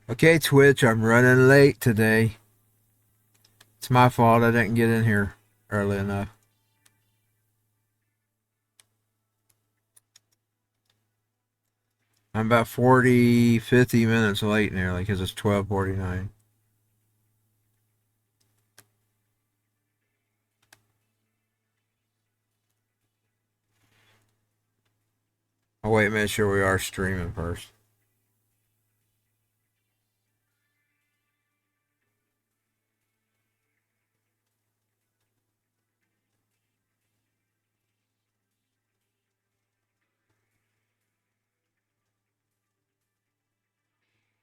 Okay, Twitch, I'm running late today. It's my fault I didn't get in here early enough. I'm about 40, 50 minutes late nearly because it's 12:49. Oh, wait, make sure we are streaming first.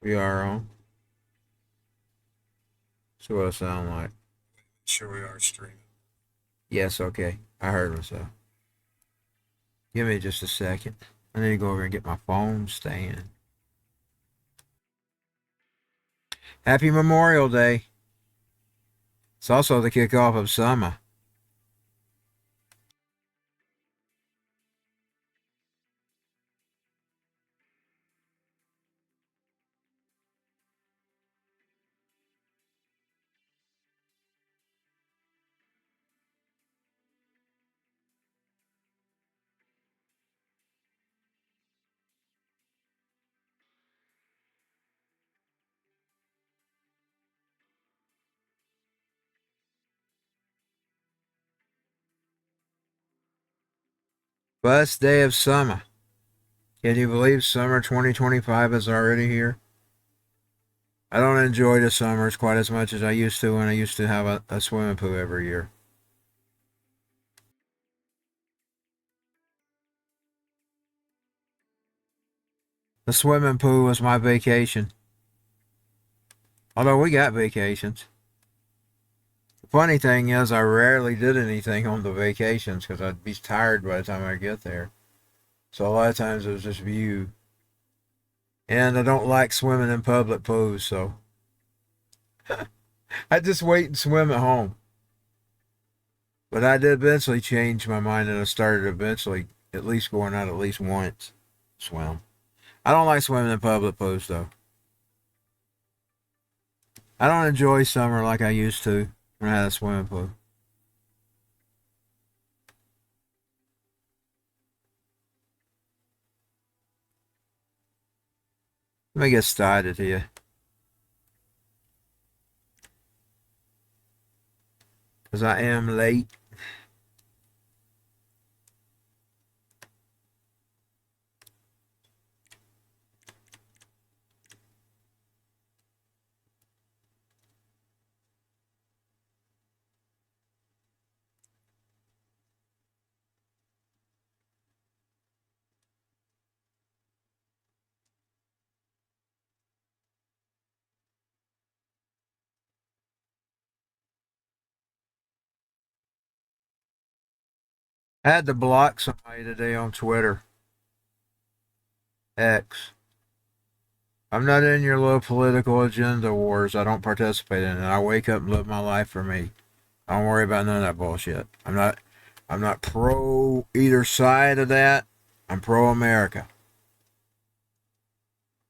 We are on. So what it sound like? Sure we are streaming. Yes, okay. I heard myself. Give me just a second. I need to go over and get my phone stand. Happy Memorial Day. It's also the kickoff of summer. First day of summer. Can you believe summer 2025 is already here? I don't enjoy the summers quite as much as I used to when I used to have a swimming pool every year. The swimming pool was my vacation. Although we got vacations. The funny thing is, I rarely did anything on the vacations because I'd be tired by the time I get there. So a lot of times it was just view. And I don't like swimming in public pools, so I just wait and swim at home. But I did eventually change my mind and I started eventually at least going out at least once. Swim. I don't like swimming in public pools though. I don't enjoy summer like I used to when I had a swimming pool. Let me get started here. Because I am late. I had to block somebody today on Twitter. X. I'm not in your little political agenda wars. I don't participate in it. I wake up and live my life for me. I don't worry about none of that bullshit. I'm not pro either side of that. I'm pro America.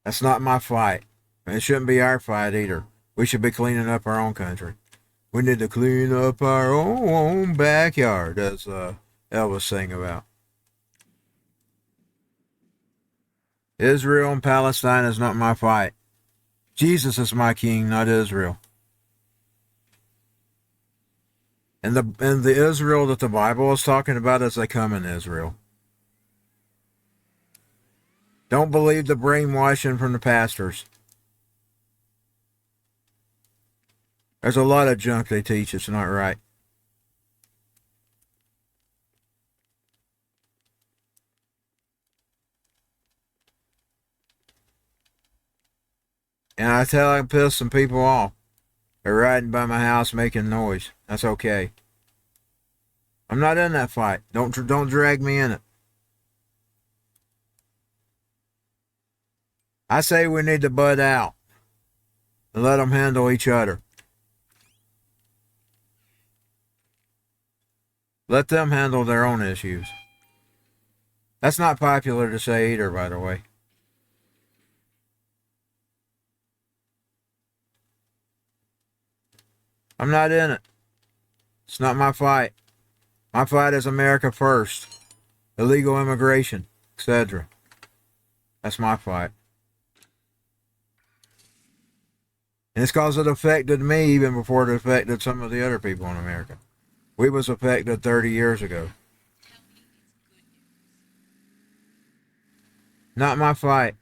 That's not my fight. And it shouldn't be our fight either. We should be cleaning up our own country. We need to clean up our own backyard, as Elvis sang about. Israel and Palestine is not my fight. Jesus is my king, not Israel. And the Israel that the Bible is talking about is they come in Israel. Don't believe the brainwashing from the pastors. There's a lot of junk they teach. It's not right. And I tell I piss some people off. They're riding by my house making noise. That's okay. I'm not in that fight. Don't drag me in it. I say we need to bud out and let them handle each other. Let them handle their own issues. That's not popular to say either, by the way. I'm not in it. It's not my fight. My fight is America first. Illegal immigration, etc. That's my fight. And it's because it affected me even before it affected some of the other people in America. We was affected 30 years ago. Not my fight.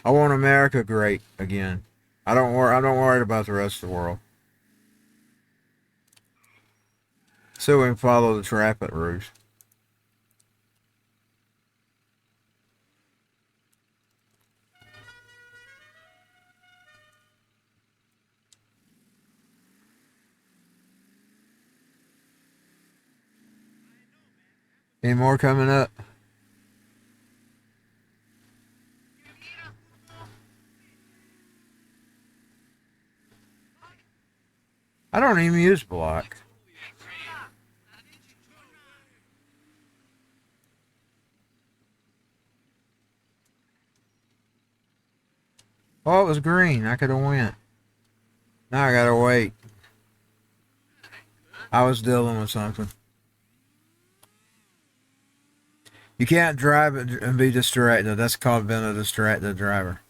I want America great again. I'm not worried about the rest of the world. So we can follow the trap at Rouge. Any more coming up? I don't even use block. Oh, it was green. I could have went. Now I gotta wait. I was dealing with something. You can't drive it and be distracted. That's called being a distracted driver.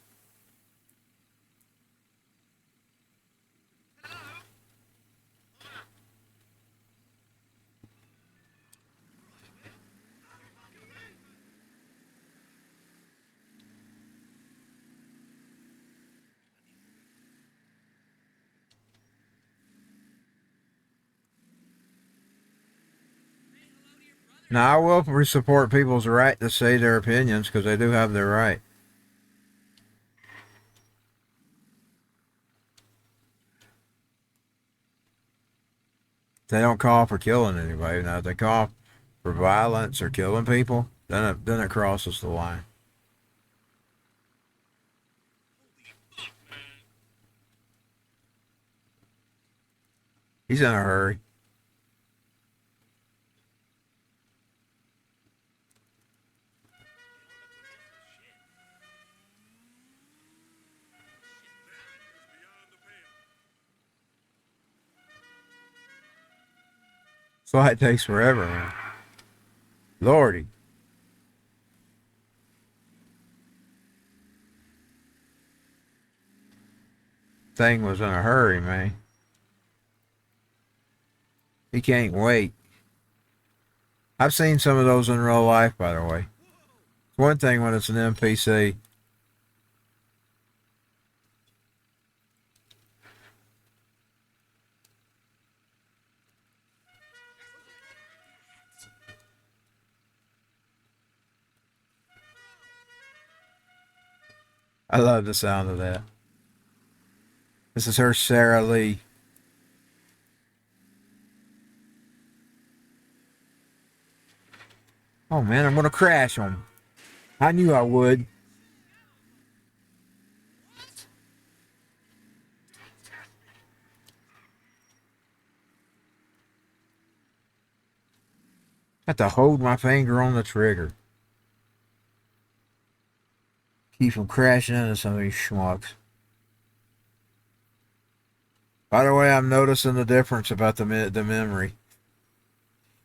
Now, I will support people's right to say their opinions because they do have their right. They don't call for killing anybody. Now, if they call for violence or killing people, then it crosses the line. He's in a hurry. Flight takes forever, man. Lordy. Thing was in a hurry, man. He can't wait. I've seen some of those in real life, by the way. It's one thing when it's an NPC. I love the sound of that. This is her Sarah Lee. Oh man, I'm gonna crash him. I knew I would. I have to hold my finger on the trigger. Keep from crashing into some of these schmucks. By the way, I'm noticing the difference about the memory.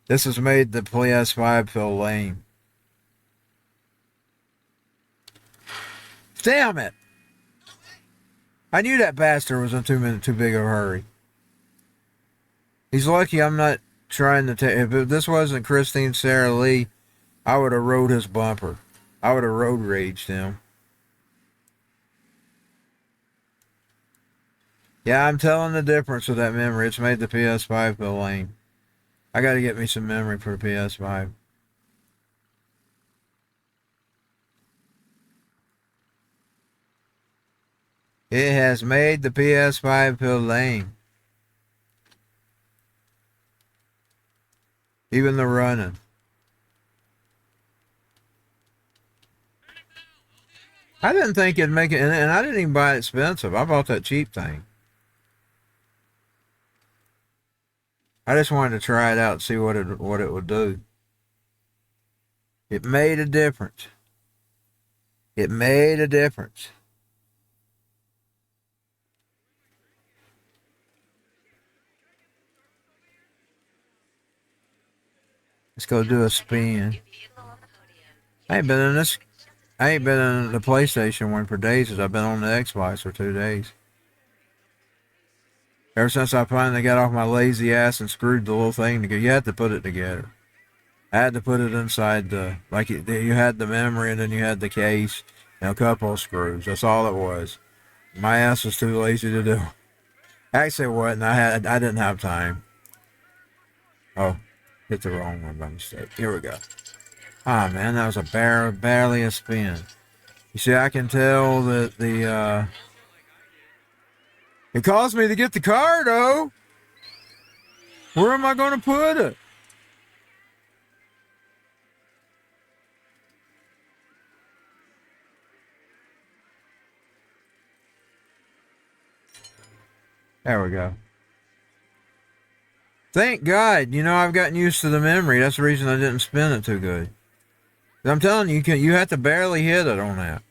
This has made the PS5 feel lame. Damn it! I knew that bastard was in too big of a hurry. He's lucky I'm not trying to take. If this wasn't Christine Sarah Lee, I would have rode his bumper. I would have road raged him. Yeah, I'm telling the difference with that memory. It's made the PS5 feel lame. I gotta get me some memory for the PS5. It has made the PS5 feel lame. Even the running. I didn't think it'd make it, and I didn't even buy it expensive. I bought that cheap thing. I just wanted to try it out and see what it would do. It made a difference. It made a difference. Let's go do a spin. I ain't been in this. I ain't been in the PlayStation one for days as I've been on the Xbox for 2 days. Ever since I finally got off my lazy ass and screwed the little thing together. You had to put it together. I had to put it inside you had the memory and then you had the case and a couple of screws. That's all it was. My ass was too lazy to do. Actually, it wasn't. I didn't have time. Oh, hit the wrong one by mistake. Here we go. Ah, man, that was barely a spin. You see, I can tell that it cost me to get the car, though. Where am I going to put it? There we go. Thank God. You know, I've gotten used to the memory. That's the reason I didn't spin it too good. I'm telling you, you have to barely hit it on that.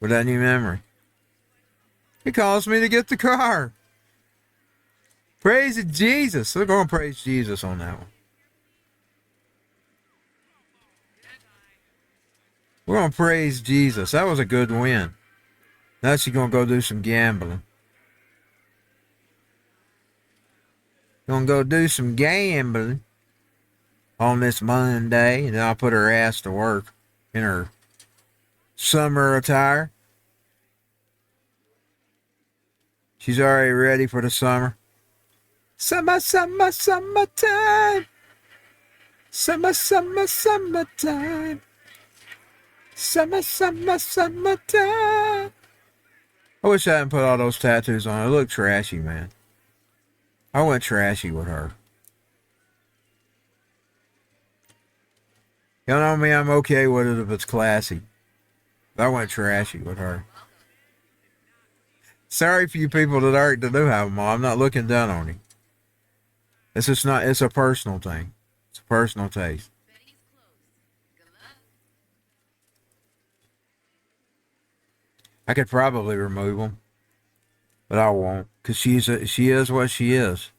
With that new memory. It caused me to get the car. Praise Jesus. We're going to praise Jesus on that one. We're going to praise Jesus. That was a good win. Now she's going to go do some gambling. Gonna go do some gambling on this Monday, and then I'll put her ass to work in her summer attire. She's already ready for the summer. Summer, summer, summertime. Summer, summer, summertime. Summer, summer, summertime. I wish I hadn't put all those tattoos on. It looked trashy, man. I went trashy with her. You know me, I'm okay with it if it's classy. But I went trashy with her. Sorry for you people that do have them all. I'm not looking down on you. It's just not, it's a personal thing. It's a personal taste. I could probably remove them. But I won't, because she is what she is.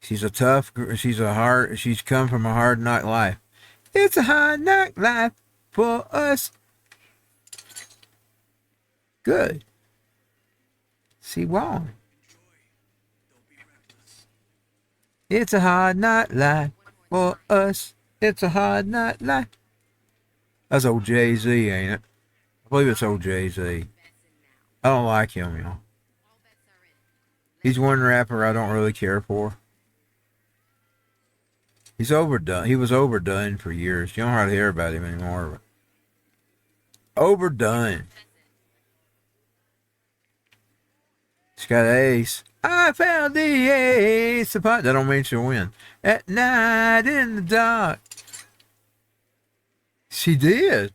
She's she's come from a hard knock life. It's a hard knock life for us. Good. See why? It's a hard knock life for us. It's a hard knock life. That's old Jay-Z, ain't it? I believe it's old Jay-Z. I don't like him, you know. He's one rapper I don't really care for. He's overdone. He was overdone for years. You don't hardly hear about him anymore. But overdone. He's got an ace. I found the ace. That don't mean she'll win. At night in the dark. She did.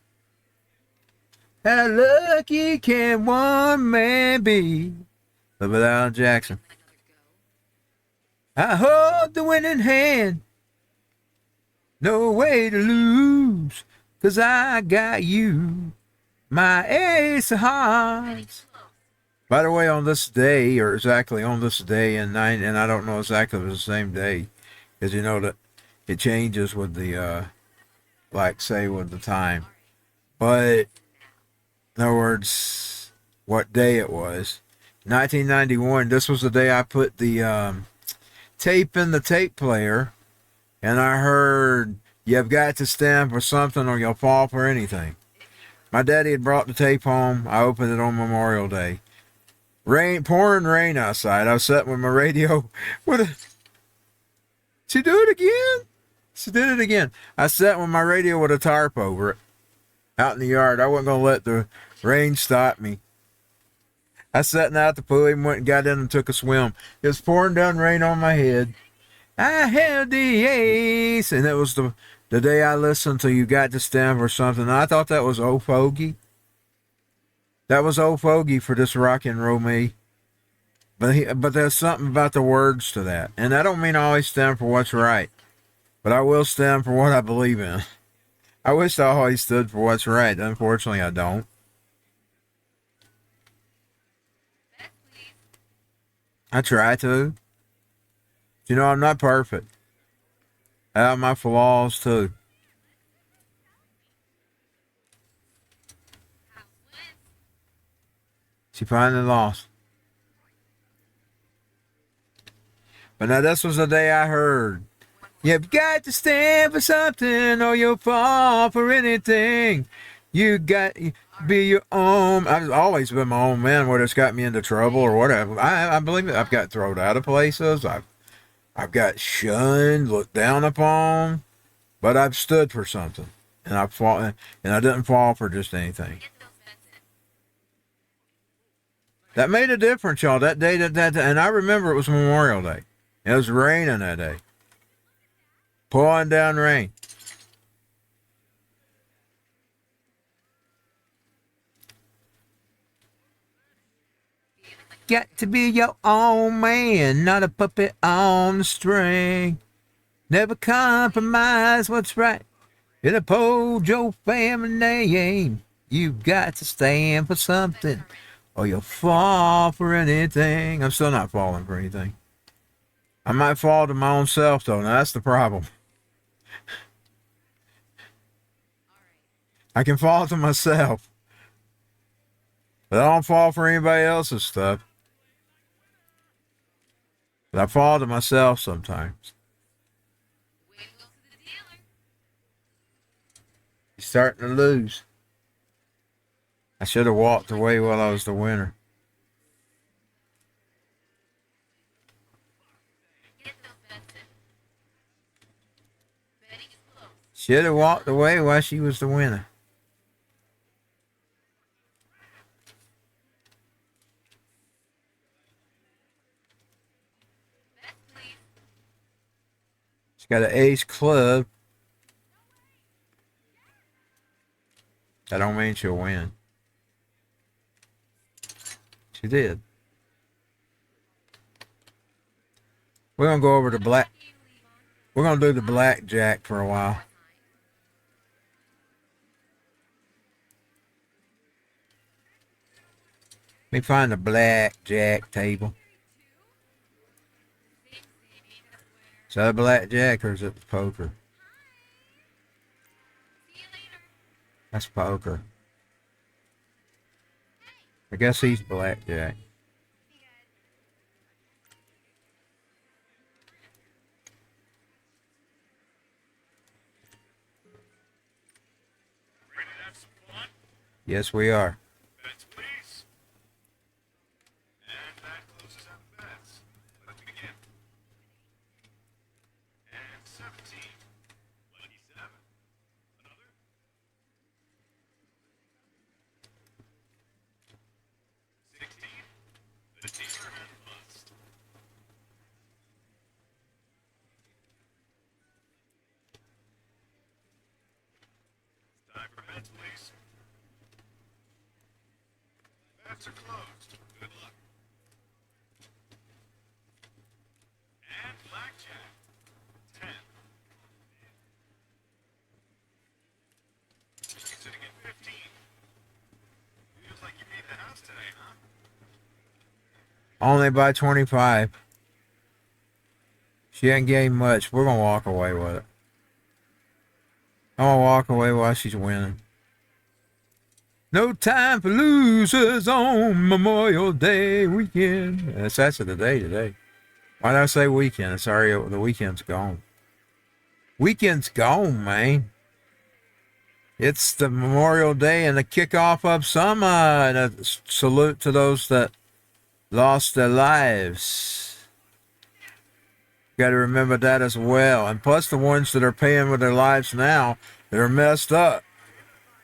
How lucky can one man be? Live with Alan Jackson. I hold the winning hand. No way to lose. 'Cause I got you. My ace of hearts. By the way, on this day, or exactly on this day and I don't know exactly if it's the same day. Because you know that it changes with the, like say with the time. But in other words, what day it was. 1991, this was the day I put the tape in the tape player, and I heard, "You've got to stand for something or you'll fall for anything." My daddy had brought the tape home. I opened it on Memorial Day. Pouring rain outside. I was sitting with my radio. She do it again? She did it again. I sat with my radio with a tarp over it. Out in the yard. I wasn't going to let the rain stopped me. I sat out the pool and went and got in and took a swim. It was pouring down rain on my head. I held the ace. And it was the day I listened to You Got to Stand for Something. And I thought that was Old Fogey. That was Old Fogey for this rock and roll me. But there's something about the words to that. And I don't mean I always stand for what's right. But I will stand for what I believe in. I wish I always stood for what's right. Unfortunately, I don't. I try to. You know, I'm not perfect. I have my flaws too. She finally lost. But now this was the day I heard. You've got to stand for something or you'll fall for anything. You got to be your own. I've always been my own man, whether it's got me into trouble or whatever. I believe it. I've got thrown out of places. I've got shunned, looked down upon, but I've stood for something. And I fought, and I didn't fall for just anything. That made a difference, y'all. That day, and I remember it was Memorial Day. It was raining that day. Pouring down rain. Got to be your own man, not a puppet on the string. Never compromise what's right. And uphold your family name. You got to stand for something, or you'll fall for anything. I'm still not falling for anything. I might fall to my own self, though. Now, that's the problem. I can fall to myself, but I don't fall for anybody else's stuff. But I fall to myself sometimes. He's starting to lose. I should have walked away while I was the winner. Should have walked away while she was the winner. She's got an ace club. That don't mean she'll win. She did. We're going to go over to black. We're going to do the blackjack for a while. Let me find the blackjack table. Is that a blackjack or is it poker? That's poker. I guess he's blackjack. Yes, we are. Bets, please. And that closes out the bets. Let's begin. And 17. Lucky 7. Another. 16. The dealer has bust. Time for bets, please. Bets are closed. Good luck. And blackjack. 10. She's sitting at 15. Feels like you beat the house today, huh? Only by 25. She ain't getting much. We're going to walk away with it. I'm going to walk away while she's winning. No time for losers on Memorial Day weekend. That's of the day today. Why did I say weekend? It's already, the weekend's gone. Weekend's gone, man. It's the Memorial Day and the kickoff of summer. And a salute to those that lost their lives. Got to remember that as well. And plus the ones that are paying with their lives now that are messed up.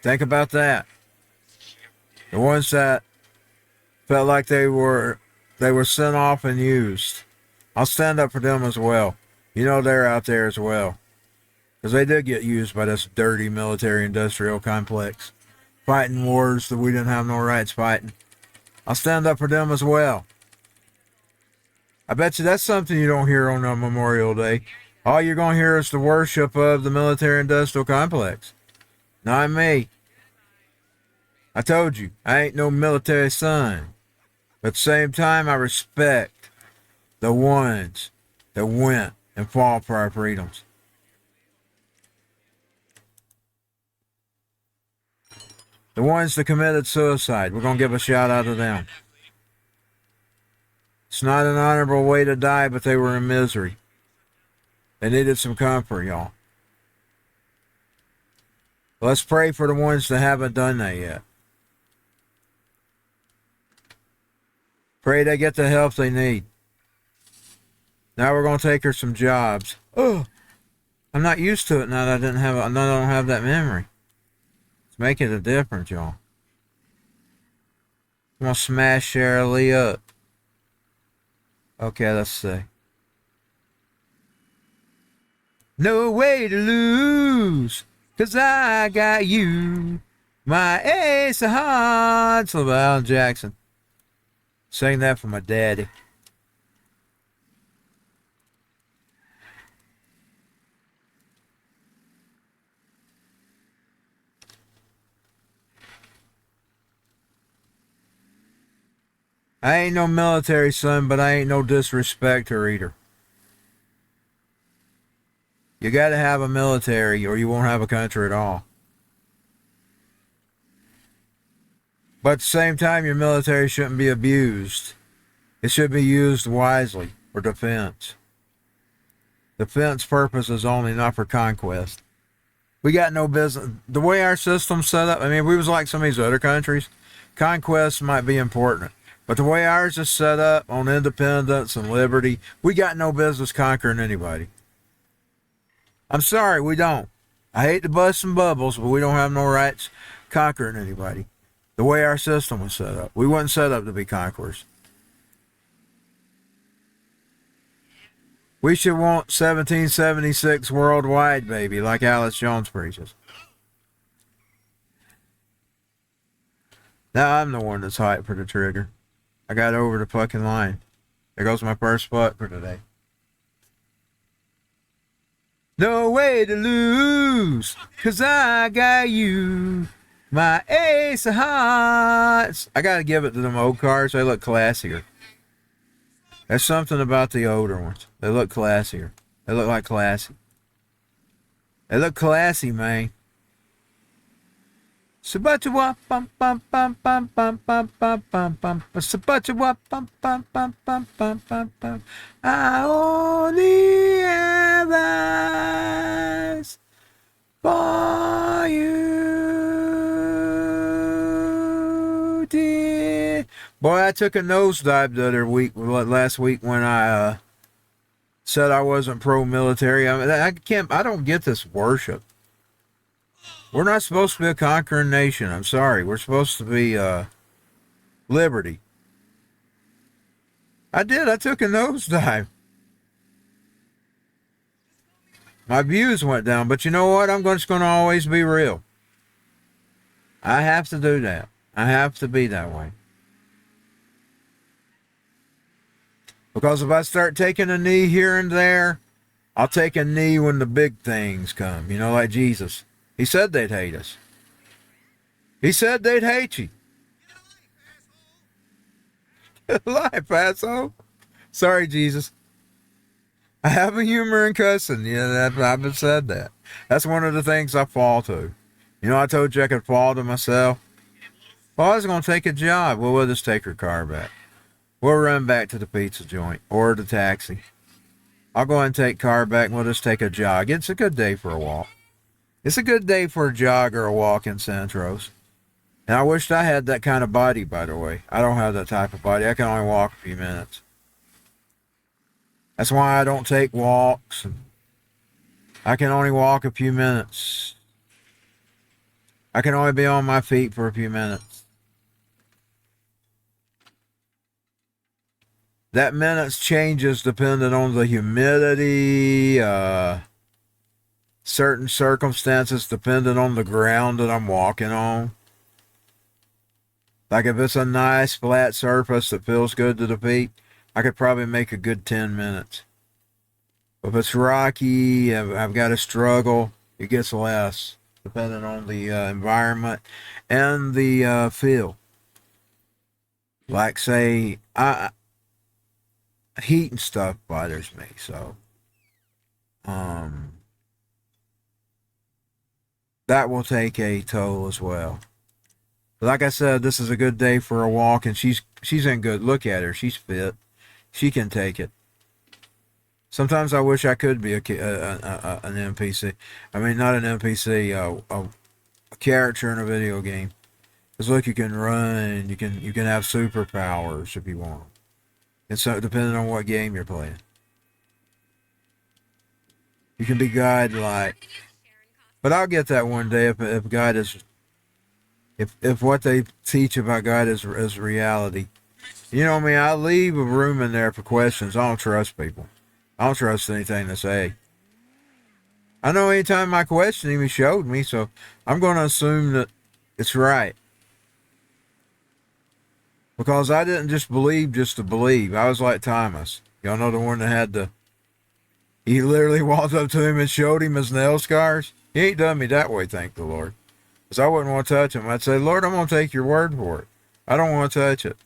Think about that. The ones that felt like they were sent off and used. I'll stand up for them as well. You know they're out there as well. Because they did get used by this dirty military-industrial complex. Fighting wars that we didn't have no rights fighting. I'll stand up for them as well. I bet you that's something you don't hear on Memorial Day. All you're going to hear is the worship of the military-industrial complex. Not me. I told you, I ain't no military son. But at the same time, I respect the ones that went and fought for our freedoms. The ones that committed suicide, we're going to give a shout out to them. It's not an honorable way to die, but they were in misery. They needed some comfort, y'all. Let's pray for the ones that haven't done that yet. Pray they get the help they need. Now we're going to take her some jobs. Oh, I'm not used to it now that I don't have that memory. It's making a difference, y'all. I'm going to smash Shara Lee up. Okay, let's see. No way to lose, 'cause I got you. My ace of hearts. LaValle Jackson. Sing that for my daddy. I ain't no military son, but I ain't no disrespecter either. You gotta have a military or you won't have a country at all. But at the same time, your military shouldn't be abused. It should be used wisely for defense. Defense purpose is only, not for conquest. We got no business. The way our system's set up, I mean, if we was like some of these other countries, conquest might be important. But the way ours is set up on independence and liberty, we got no business conquering anybody. I'm sorry, we don't. I hate to bust some bubbles, but we don't have no rights conquering anybody. The way our system was set up. We wasn't set up to be conquerors. We should want 1776 worldwide, baby, like Alice Jones preaches. Now I'm the one that's hyped for the trigger. I got over the fucking line. There goes my first spot for today. No way to lose, 'cause I got you. My ace of hearts. I gotta give it to them old cars. They look classier. There's something about the older ones. They look classier. They look like classy. They look classy, man. Sabachawa pam pam pam pam pam pam pam pam pam. Sabachawa pam pam pam pam pam pam pam. I only have eyes for you, dear. Boy, I took a nosedive the other week, last week, when I said I wasn't pro-military. I mean, I don't get this worship. We're not supposed to be a conquering nation. I'm sorry. We're supposed to be liberty. I did. I took a nosedive. My views went down. But you know what? I'm just going to always be real. I have to do that. I have to be that way. Because if I start taking a knee here and there, I'll take a knee when the big things come. You know, like Jesus. He said they'd hate us. He said they'd hate you. Get life, asshole. Sorry, Jesus. I have a humor in cussing. Yeah, I've said that. That's one of the things I fall to. You know, I told you I could fall to myself. Well, I was going to take a job. Well, we'll just take her car back. We'll run back to the pizza joint or the taxi. I'll go ahead and take car back and we'll just take a jog. It's a good day for a walk. It's a good day for a jog or a walk in Centros. And I wished I had that kind of body, by the way. I don't have that type of body. I can only walk a few minutes. That's why I don't take walks. I can only walk a few minutes. I can only be on my feet for a few minutes. That minutes changes depending on the humidity, certain circumstances, depending on the ground that I'm walking on. Like if it's a nice flat surface that feels good to the feet, I could probably make a good 10 minutes. If it's rocky, I've got to struggle, it gets less, depending on the environment and the feel. Like say, heat and stuff bothers me. So, that will take a toll as well. But like I said, this is a good day for a walk, and she's in good. Look at her; she's fit. She can take it. Sometimes I wish I could be an NPC. I mean, not an NPC, a character in a video game. Because look, you can run, you can have superpowers if you want. And so, depending on what game you're playing, you can be godlike. But I'll get that one day if God is, if what they teach about God is reality. You know me, I leave a room in there for questions. I don't trust people. I don't trust anything they say. I know anytime my question even showed me, so I'm going to assume that it's right. Because I didn't just believe just to believe. I was like Thomas. Y'all know the one that had the... He literally walked up to him and showed him his nail scars. He ain't done me that way, thank the Lord. Because I wouldn't want to touch him. I'd say, Lord, I'm going to take your word for it. I don't want to touch it.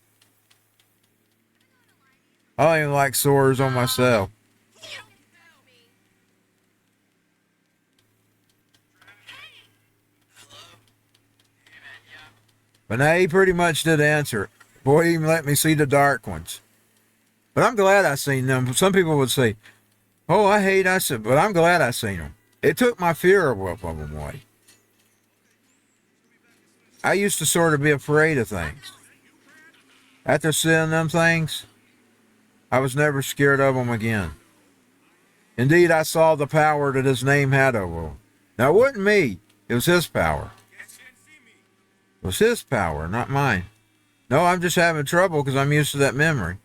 I don't even like sores on myself. But now he pretty much did answer it. Boy, he even let me see the dark ones. But I'm glad I seen them. Some people would say, oh, I hate I said, but I'm glad I seen them. It took my fear of them away. I used to sort of be afraid of things. After seeing them things, I was never scared of them again. Indeed, I saw the power that his name had over them. Now, it wasn't me. It was his power. It was his power, not mine. No, I'm just having trouble because I'm used to that memory.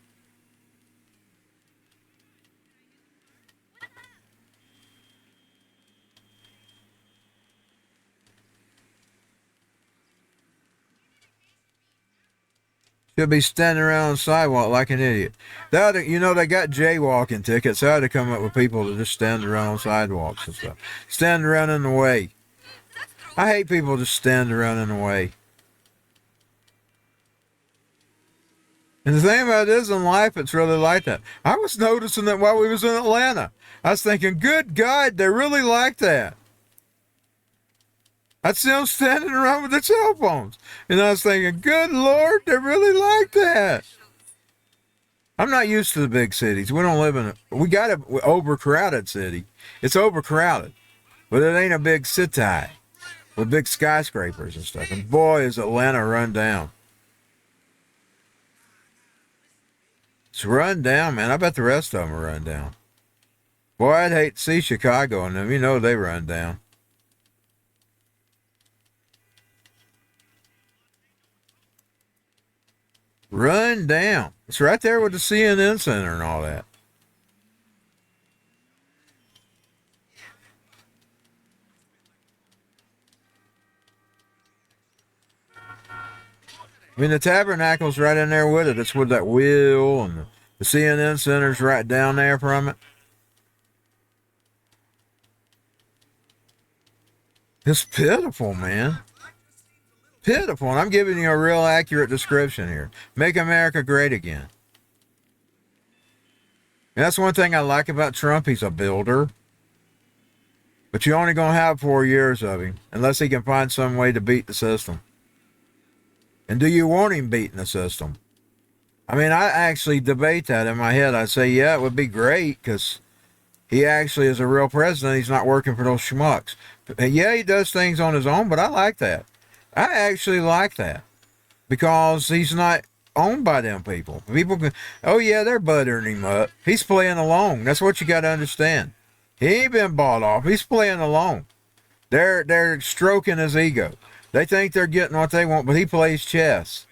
Should be standing around on the sidewalk like an idiot. You know, they got jaywalking tickets. I had to come up with people that just stand around on sidewalks and stuff. Stand around in the way. I hate people just stand around in the way. And the thing about it is, in life, it's really like that. I was noticing that while we was in Atlanta. I was thinking, good God, they really like that. I'd see them standing around with their cell phones. And I was thinking, good Lord, they really like that. I'm not used to the big cities. We don't live in we got an overcrowded city. It's overcrowded. But it ain't a big city with big skyscrapers and stuff. And boy, is Atlanta run down. It's run down, man. I bet the rest of them are run down. Boy, I'd hate to see Chicago and them. You know they run down. Run down. It's right there with the CNN Center and all that. I mean, the Tabernacle's right in there with it. It's with that wheel, and the CNN Center's right down there from it. It's pitiful, man. Pitiful. And I'm giving you a real accurate description here. Make America great again. And that's one thing I like about Trump. He's a builder. But you're only going to have 4 years of him, unless he can find some way to beat the system. And do you want him beating the system? I mean, I actually debate that in my head. I say, yeah, it would be great because he actually is a real president. He's not working for those schmucks. Yeah, he does things on his own, but I like that. I actually like that because he's not owned by them people. People can, oh yeah, they're buttering him up. He's playing along. That's what you got to understand. He ain't been bought off. He's playing along. They're stroking his ego. They think they're getting what they want, but he plays chess.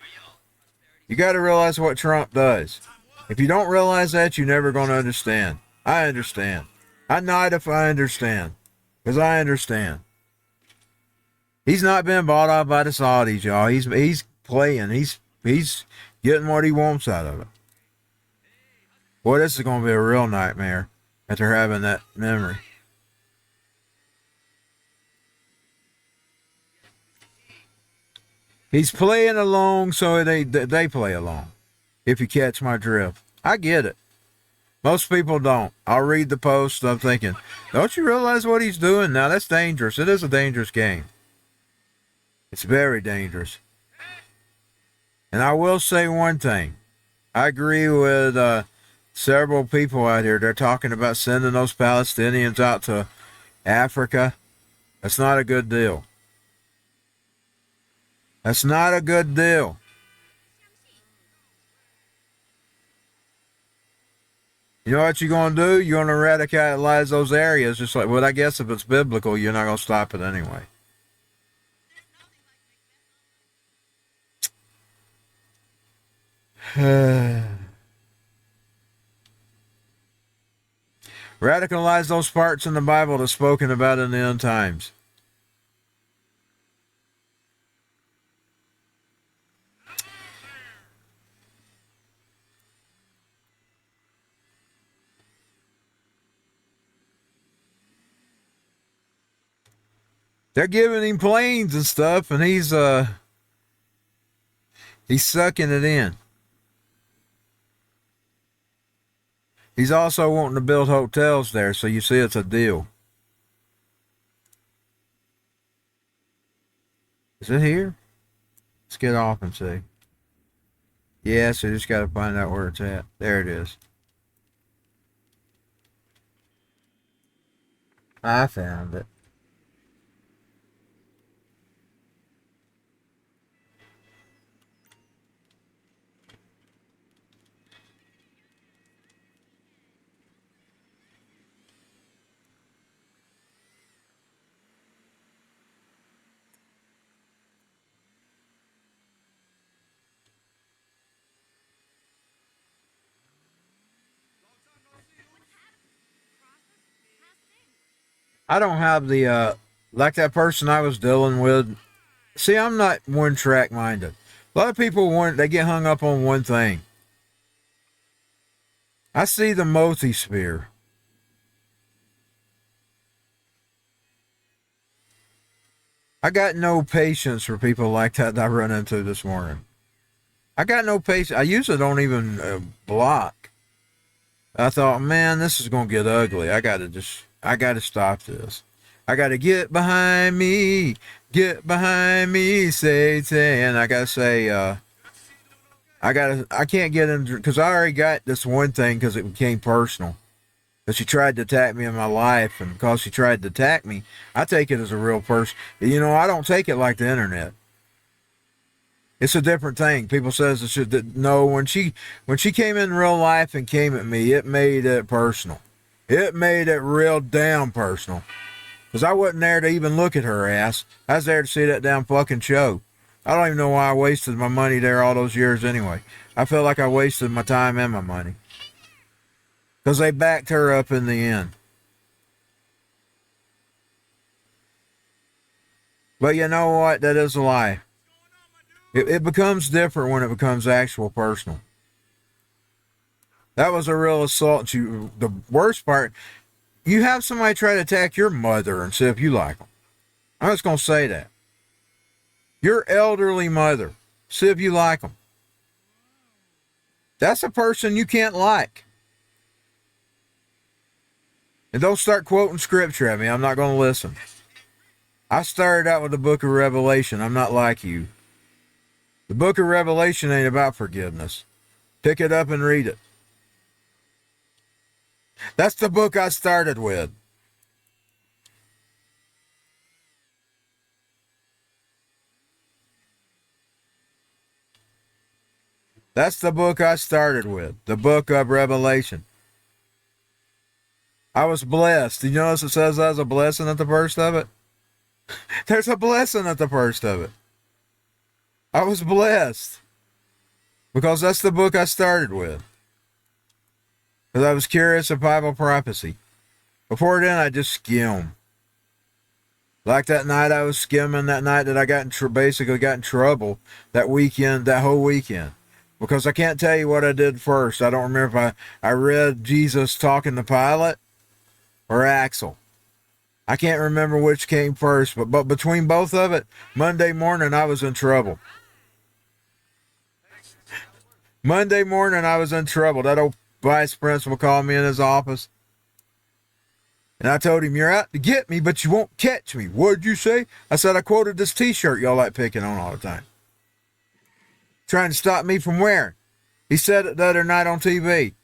You got to realize what Trump does. If you don't realize that, you're never going to understand. I understand. I nod if I understand, because I understand. He's not been bought off by the Saudis, y'all. He's playing. He's getting what he wants out of it. Boy, this is going to be a real nightmare after having that memory. He's playing along so they play along. If you catch my drift. I get it. Most people don't. I'll read the post. I'm thinking, don't you realize what he's doing? Now that's dangerous. It is a dangerous game. It's very dangerous. And I will say one thing. I agree with several people out here. They're talking about sending those Palestinians out to Africa. That's not a good deal. That's not a good deal. You know what you're going to do? You're going to radicalize those areas. Just like, well, I guess if it's biblical, you're not going to stop it anyway. Radicalize those parts in the Bible that's spoken about in the end times. They're giving him planes and stuff, and he's sucking it in. He's also wanting to build hotels there, so you see it's a deal. Is it here? Let's get off and see. Yeah, so you just got to find out where it's at. There it is. I found it. I don't have the like that person I was dealing with. See, I'm not one track minded. A lot of people they get hung up on one thing. I see the multi-sphere. I got no patience for people like that I run into this morning. I got no patience. I usually don't even block. I thought, man, this is going to get ugly. I got to stop this. I got to get behind me, Satan. I got to say, I can't get into, because I already got this one thing because it became personal. Because she tried to attack me in my life, and because she tried to attack me, I take it as a real person. You know, I don't take it like the internet. It's a different thing. People says it should no. When she came in real life and came at me, it made it personal. It made it real damn personal. Because I wasn't there to even look at her ass. I was there to see that damn fucking show. I don't even know why I wasted my money there all those years anyway. I felt like I wasted my time and my money. Because they backed her up in the end. But you know what? That is a lie. It becomes different when it becomes actual personal. That was a real assault. The worst part, you have somebody try to attack your mother and see if you like them. I'm just going to say that. Your elderly mother, see if you like them. That's a person you can't like. And don't start quoting scripture at me. I'm not going to listen. I started out with the book of Revelation. I'm not like you. The book of Revelation ain't about forgiveness. Pick it up and read it. That's the book I started with. That's the book I started with. The book of Revelation. I was blessed. You notice it says there's a blessing at the first of it? There's a blessing at the first of it. I was blessed. Because that's the book I started with. Because I was curious of Bible prophecy. Before then, I just skimmed. Like that night I was skimming, that night that I basically got in trouble that weekend, that whole weekend. Because I can't tell you what I did first. I don't remember if I read Jesus talking to Pilate or Axel. I can't remember which came first, but between both of it, Monday morning I was in trouble. Monday morning I was in trouble. vice principal called me in his office. And I told him, you're out to get me, but you won't catch me. What'd you say? I said, I quoted this t-shirt y'all like picking on all the time. Trying to stop me from wearing. He said it the other night on TV.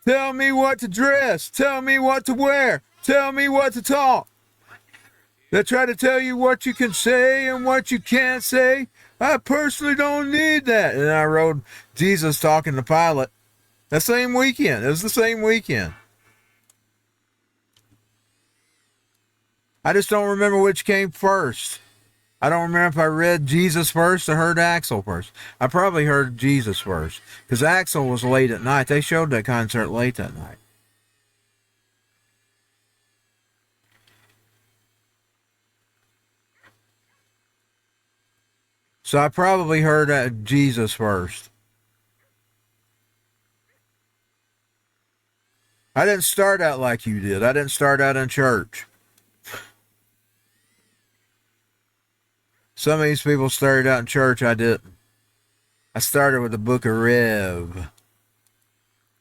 Tell me what to dress. Tell me what to wear. Tell me what to talk. They try to tell you what you can say and what you can't say. I personally don't need that. And I wrote Jesus talking to Pilate that same weekend. It was the same weekend. I just don't remember which came first. I don't remember if I read Jesus first or heard Axel first. I probably heard Jesus first, because Axel was late at night. They showed that concert late that night. So I probably heard Jesus first. I didn't start out like you did. I didn't start out in church. Some of these people started out in church. I didn't. I started with the book of Rev.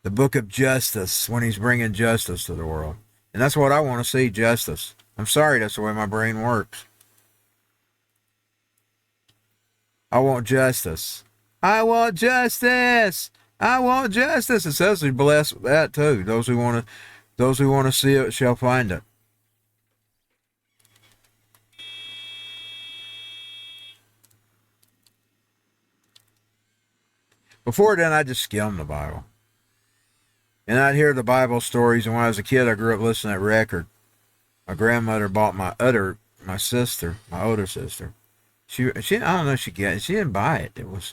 The book of justice, when he's bringing justice to the world. And that's what I want to see, justice. I'm sorry, that's the way my brain works. I want justice. I want justice. I want justice. It says he's blessed with that too. Those who want to see it shall find it. Before then, I just skimmed the Bible. And I'd hear the Bible stories, and when I was a kid, I grew up listening to that record. My grandmother bought my older sister. She I don't know if she didn't buy it. It was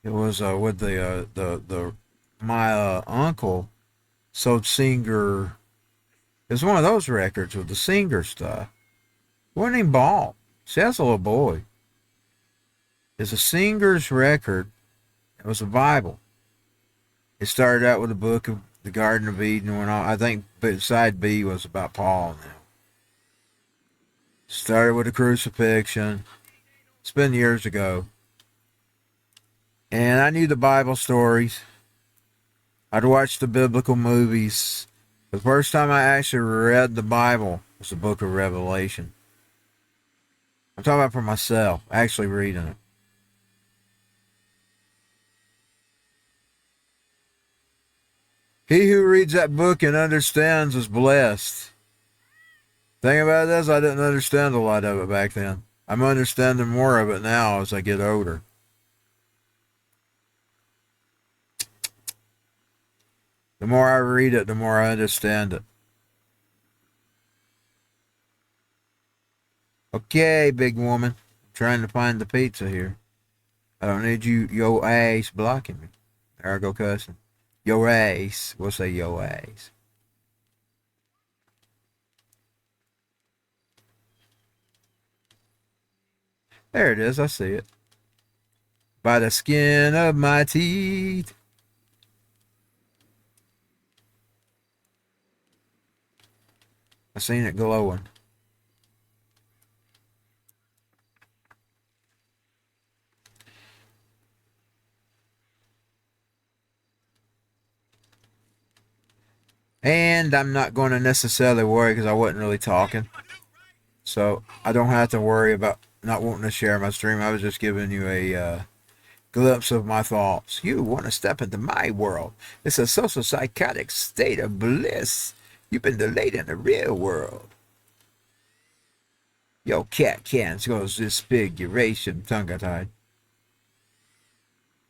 with my uncle sold Singer. It was one of those records with the Singer stuff. It wasn't even bought. See, that's a little boy. It's a Singer's record. It was a Bible. It started out with the book of the Garden of Eden. Went on. I think side B was about Paul now. Started with the crucifixion. It's been years ago. And I knew the Bible stories. I'd watched the biblical movies. The first time I actually read the Bible was the book of Revelation. I'm talking about for myself, actually reading it. He who reads that book and understands is blessed. Thing about it is, I didn't understand a lot of it back then. I'm understanding more of it now as I get older. The more I read it, the more I understand it. Okay, big woman. I'm trying to find the pizza here. I don't need yo ass blocking me. There I go cussing. Yo ass. We'll say yo ass. There it is. I see it. By the skin of my teeth. I seen it glowing. And I'm not going to necessarily worry because I wasn't really talking. So I don't have to worry about not wanting to share my stream. I was just giving you a glimpse of my thoughts. You want to step into my world. It's a social psychotic state of bliss. You've been delayed in the real world. Yo, cat cans goes disfiguration, tongue-tied.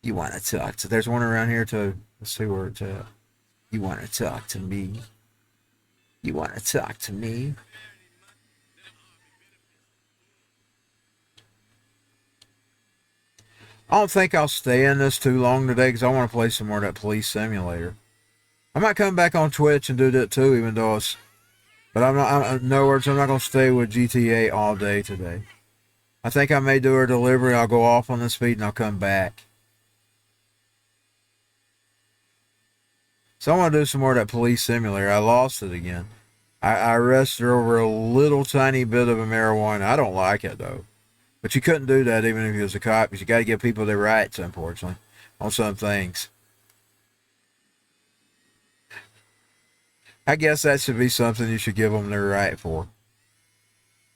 You want to talk to... There's one around here too. Let's see where it's at. You want to talk to me? You want to talk to me? I don't think I'll stay in this too long today because I want to play some more of that police simulator. I might come back on Twitch and do that too, even though it's... But in other words, I'm not going to stay with GTA all day today. I think I may do a delivery. I'll go off on this feed and I'll come back. So I want to do some more of that police simulator. I lost it again. I arrested her over a little tiny bit of a marijuana. I don't like it though. But you couldn't do that even if you was a cop because you got to give people their rights, unfortunately, on some things. I guess that should be something you should give them their right for,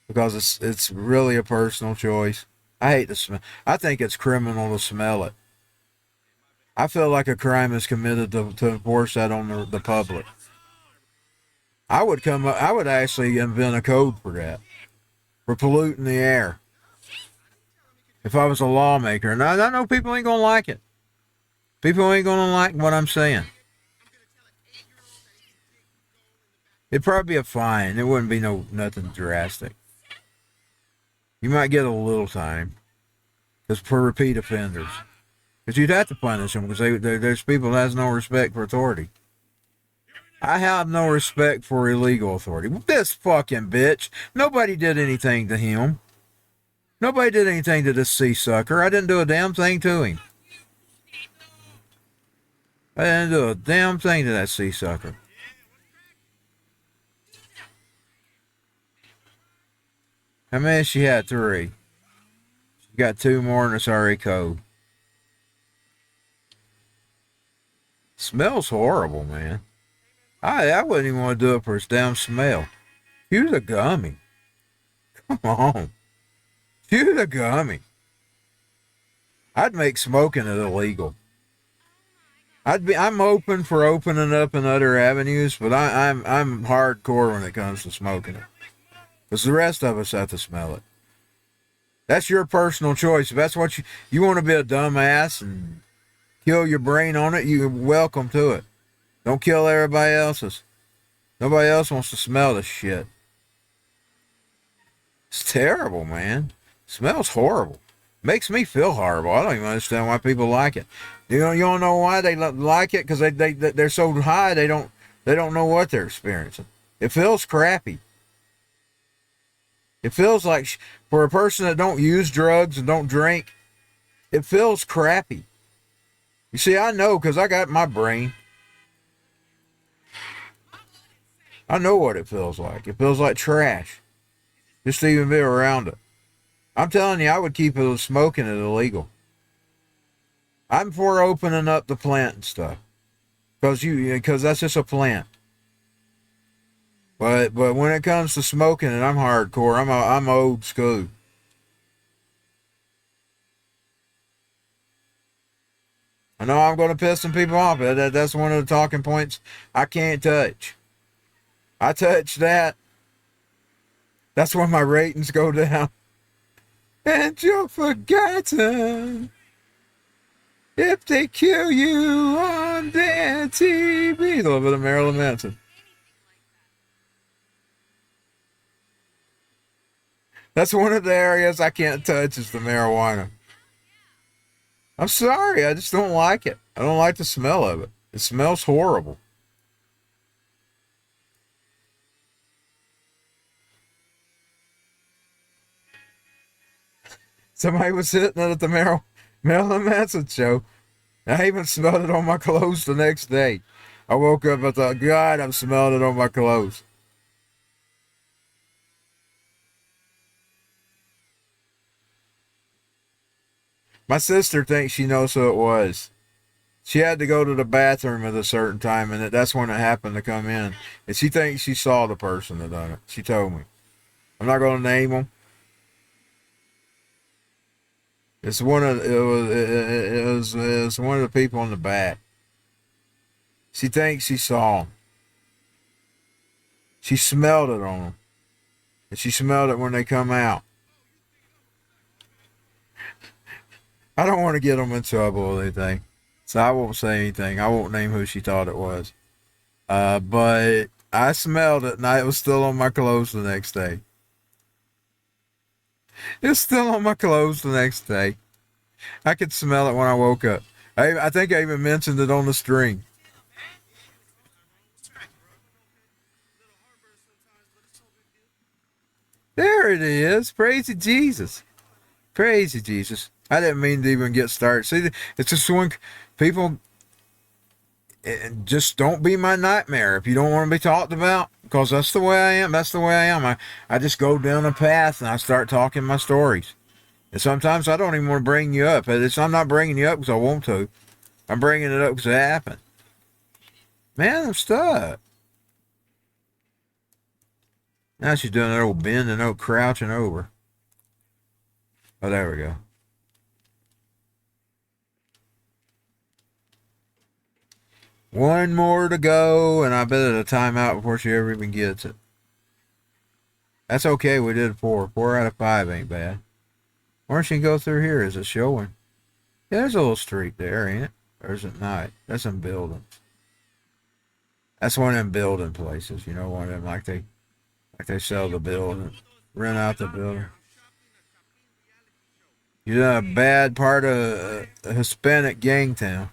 because it's really a personal choice. I hate the smell. I think it's criminal to smell it. I feel like a crime is committed to enforce that on the public. I would come up. I would actually invent a code for that, for polluting the air. If I was a lawmaker, and I know people ain't gonna like it. People ain't gonna like what I'm saying. It'd probably be a fine. It wouldn't be nothing drastic. You might get a little time, because for repeat offenders, because you'd have to punish them, because there's people that has no respect for authority. I have no respect for illegal authority. This fucking bitch. Nobody did anything to him. Nobody did anything to this sea sucker. I didn't do a damn thing to him. I didn't do a damn thing to that sea sucker. How many she had? 3. She got 2 more and it's already cold. Smells horrible, man. I wouldn't even want to do it for its damn smell. Use a gummy. Come on. Use a gummy. I'd make smoking it illegal. I'm open for opening up in other avenues, but I'm hardcore when it comes to smoking it. Because the rest of us have to smell it. That's your personal choice. If that's what you want to be a dumbass and kill your brain on it, you're welcome to it. Don't kill everybody else's. Nobody else wants to smell this shit. It's terrible, man. It smells horrible. Makes me feel horrible. I don't even understand why people like it. You don't know why they like it? Because they're so high they don't know what they're experiencing. It feels crappy. It feels like, for a person that don't use drugs and don't drink, it feels crappy. You see, I know, because I got my brain. I know what it feels like. It feels like trash. Just to even be around it. I'm telling you, I would keep smoking it illegal. I'm for opening up the plant and stuff. Because that's just a plant. But when it comes to smoking it, I'm hardcore. I'm old school. I know I'm going to piss some people off. That's one of the talking points I can't touch. I touch that. That's when my ratings go down. And you're forgotten if they kill you on their TV. A little bit of Marilyn Manson. That's one of the areas I can't touch is the marijuana. I'm sorry, I just don't like it. I don't like the smell of it. It smells horrible. Somebody was hitting it at the Marilyn Manson show. I even smelled it on my clothes the next day. I woke up and thought, God, I'm smelling it on my clothes. My sister thinks she knows who it was. She had to go to the bathroom at a certain time, and that's when it happened to come in. And she thinks she saw the person that done it. She told me. I'm not going to name them. It's one of it was one of the people in the back. She thinks she saw him. She smelled it on them, and she smelled it when they come out. I don't want to get them in trouble or anything, so I won't say anything. I won't name who she thought it was. But I smelled it, and it was still on my clothes the next day. It's still on my clothes the next day. I could smell it when I woke up. I think I even mentioned it on the stream. There it is. Praise Jesus. Praise Jesus. I didn't mean to even get started. See, it's just when people just don't be my nightmare if you don't want to be talked about, because that's the way I am. That's the way I am. I just go down a path and I start talking my stories. And sometimes I don't even want to bring you up. I'm not bringing you up because I want to. I'm bringing it up because it happened. Man, I'm stuck. Now she's doing an old bend and old crouching over. Oh, there we go. One more to go, and I bet it'll time out before she ever even gets it. That's okay, we did 4. 4 out of 5 ain't bad. Where she can go through here? Is it showing? Yeah, there's a little street there, ain't it? Or is it not? That's in buildings. That's one of them building places, you know, one of them like they sell the building, rent out the building. You're in a bad part of a Hispanic gang town.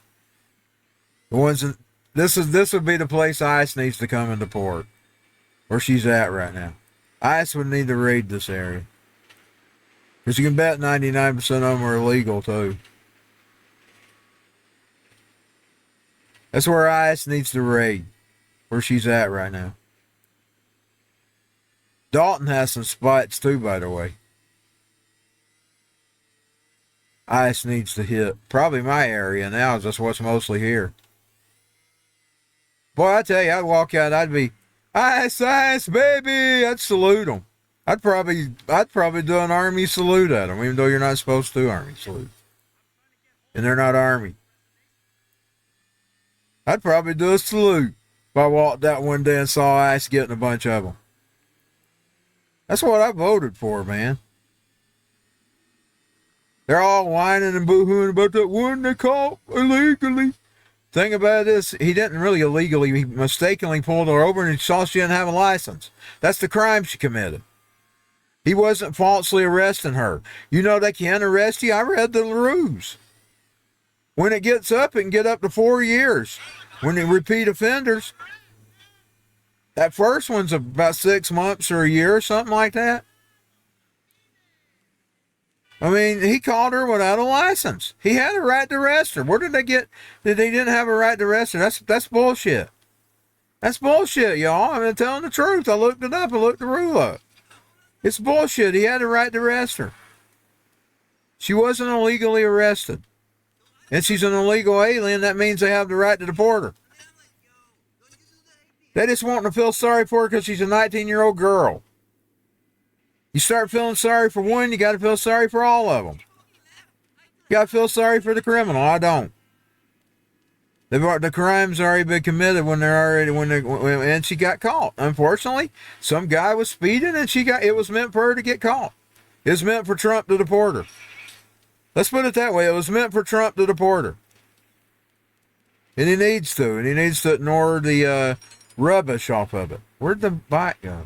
The ones in, this would be the place ICE needs to come into port, where she's at right now. ICE would need to raid this area, because you can bet 99% of them are illegal too. That's where ICE needs to raid, where she's at right now. Dalton has some spots too, by the way. ICE needs to hit. Probably my area now is just what's mostly here. Boy, I tell you, I'd walk out, I'd be, ICE, ICE, baby! I'd salute them. I'd probably do an army salute at them, even though you're not supposed to army salute. And they're not army. I'd probably do a salute if I walked out one day and saw ICE getting a bunch of them. That's what I voted for, man. They're all whining and boo-hooing about that one they caught illegally. Thing about it is, he didn't really illegally, he mistakenly pulled her over and he saw she didn't have a license. That's the crime she committed. He wasn't falsely arresting her. You know they can arrest you. I read the rules. When it gets up, it can get up to 4 years. When they repeat offenders, that first one's about 6 months or a year or something like that. I mean, he called her without a license. He had a right to arrest her. Where did they get that they didn't have a right to arrest her? That's bullshit. That's bullshit, y'all. I'm telling the truth. I looked it up. I looked the rule up. It's bullshit. He had a right to arrest her. She wasn't illegally arrested. And she's an illegal alien. That means they have the right to deport her. They just want to feel sorry for her because she's a 19-year-old girl. You start feeling sorry for one, you got to feel sorry for all of them. You got to feel sorry for the criminal. I don't. The crime's already been committed and she got caught. Unfortunately, some guy was speeding and it was meant for her to get caught. It was meant for Trump to deport her. Let's put it that way. It was meant for Trump to deport her. And he needs to ignore the rubbish off of it. Where'd the bike go?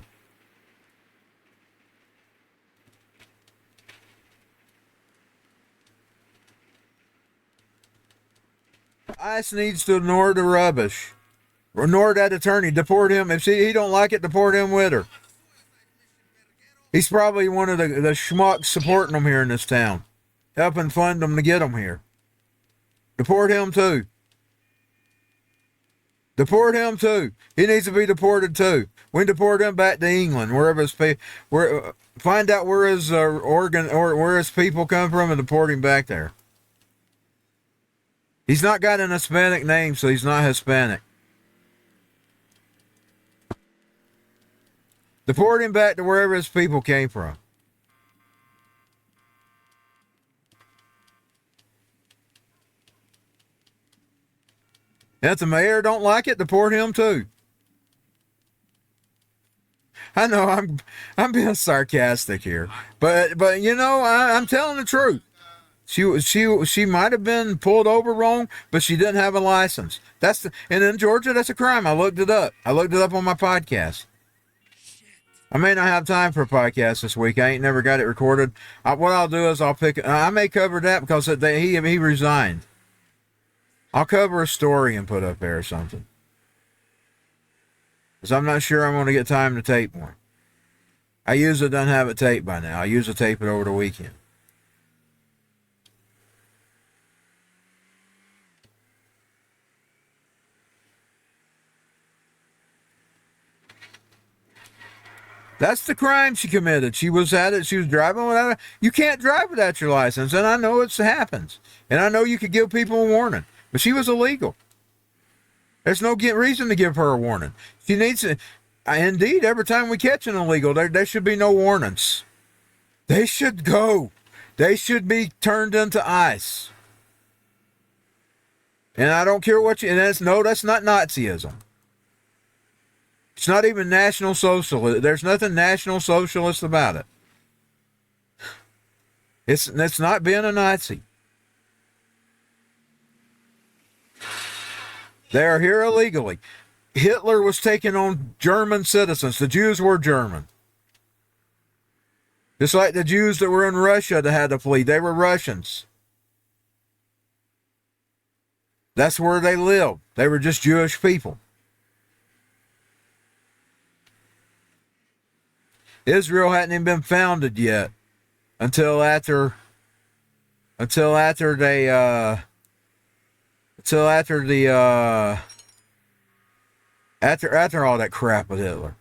ICE needs to ignore the rubbish. Ignore that attorney. Deport him. If he don't like it, deport him with her. He's probably one of the schmucks supporting them here in this town. Helping fund them to get them here. Deport him too. Deport him too. He needs to be deported too. We deport him back to England, wherever his find out where his where his people come from and deport him back there. He's not got an Hispanic name, so he's not Hispanic. Deport him back to wherever his people came from. And if the mayor don't like it, deport him too. I know I'm being sarcastic here, but you know I'm telling the truth. She might have been pulled over wrong, but she didn't have a license. And in Georgia, that's a crime. I looked it up. I looked it up on my podcast. I may not have time for a podcast this week. I ain't never got it recorded. What I'll do is I may cover that because he resigned. I'll cover a story and put up there or something. Because I'm not sure I'm going to get time to tape one. I usually don't have it taped by now. I usually tape it over the weekend. That's the crime she committed. She was at it. She was driving without it. You can't drive without your license, and I know it happens. And I know you could give people a warning, but she was illegal. There's no reason to give her a warning. She needs to. Indeed, every time we catch an illegal, there should be no warnings. They should go. They should be turned into ice. And I don't care what you... And that's not Nazism. It's not even National Socialist. There's nothing National Socialist about it. It's not being a Nazi. They are here illegally. Hitler was taking on German citizens. The Jews were German. Just like the Jews that were in Russia that had to flee. They were Russians. That's where they lived. They were just Jewish people. Israel hadn't even been founded yet until after all that crap with Hitler.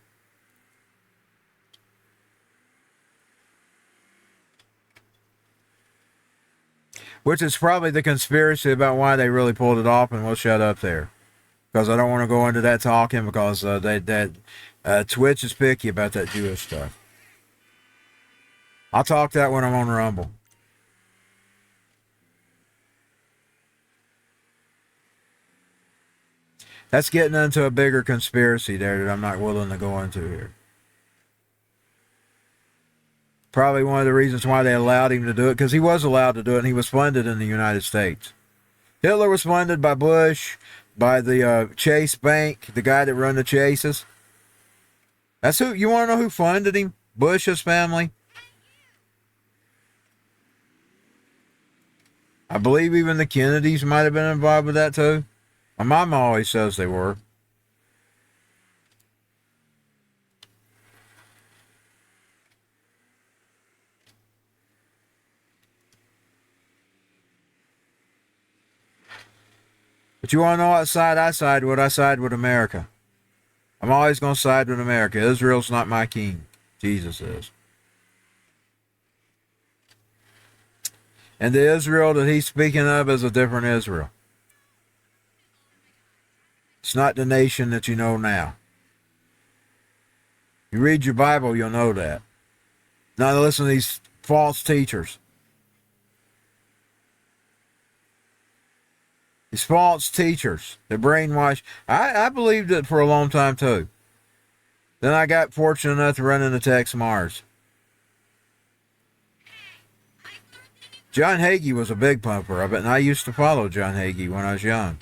Which is probably the conspiracy about why they really pulled it off, and we'll shut up there. Because I don't want to go into that talking, because Twitch is picky about that Jewish stuff. I'll talk that when I'm on Rumble. That's getting into a bigger conspiracy there that I'm not willing to go into here. Probably one of the reasons why they allowed him to do it, because he was allowed to do it, and he was funded in the United States. Hitler was funded by Bush, by the Chase Bank, the guy that run the Chases. That's who. You want to know who funded him? Bush's family. I believe even the Kennedys might have been involved with that too. My mom always says they were. But you want to know what side I side with? I side with America. I'm always going to side with America. Israel's not my king. Jesus is. And the Israel that he's speaking of is a different Israel. It's not the nation that you know now. You read your Bible, you'll know that. Not listen to these false teachers. These false teachers that brainwash. I believed it for a long time too. Then I got fortunate enough to run into Tex Mars. John Hagee was a big pumper of it, and I used to follow John Hagee when I was young.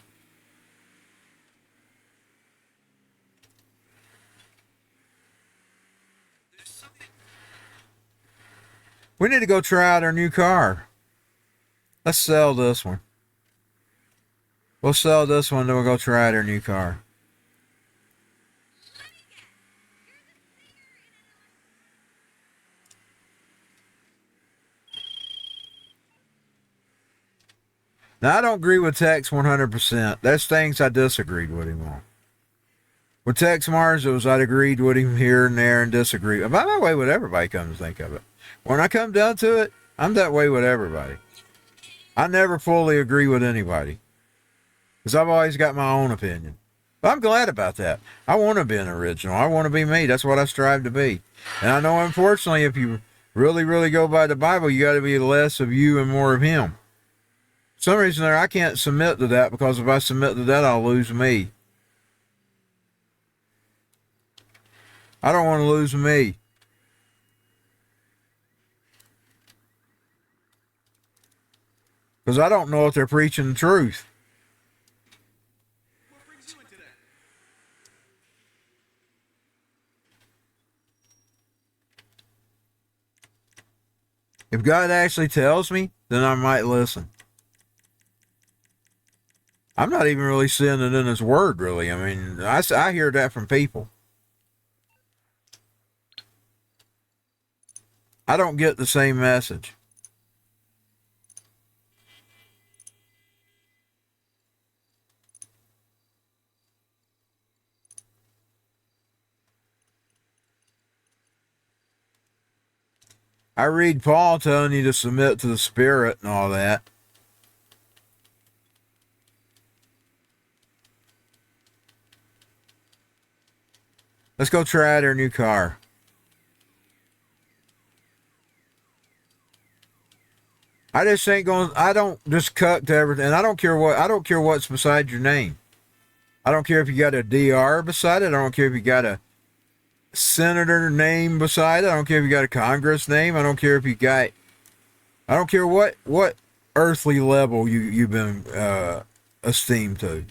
We need to go try out our new car. Let's sell this one. We'll sell this one, then we'll go try out our new car. Now, I don't agree with Tex 100%. There's things I disagreed with him on. With Tex Mars, it was I'd agreed with him here and there and disagreed. I'm that way with everybody, come to think of it. When I come down to it, I'm that way with everybody. I never fully agree with anybody. Because I've always got my own opinion. But I'm glad about that. I want to be an original. I want to be me. That's what I strive to be. And I know, unfortunately, if you really, really go by the Bible, you got to be less of you and more of him. For some reason there, I can't submit to that, because if I submit to that, I'll lose me. I don't want to lose me. Because I don't know if they're preaching the truth. What brings you into that? If God actually tells me, then I might listen. I'm not even really seeing it in his word, really. I mean, I hear that from people. I don't get the same message. I read Paul telling you to submit to the Spirit and all that. Let's go try their new car. I just ain't going. I don't just cut to everything. And I don't care what. I don't care what's beside your name. I don't care if you got a DR beside it. I don't care if you got a senator name beside it. I don't care if you got a Congress name. I don't care if you got. I don't care what earthly level you've been esteemed to.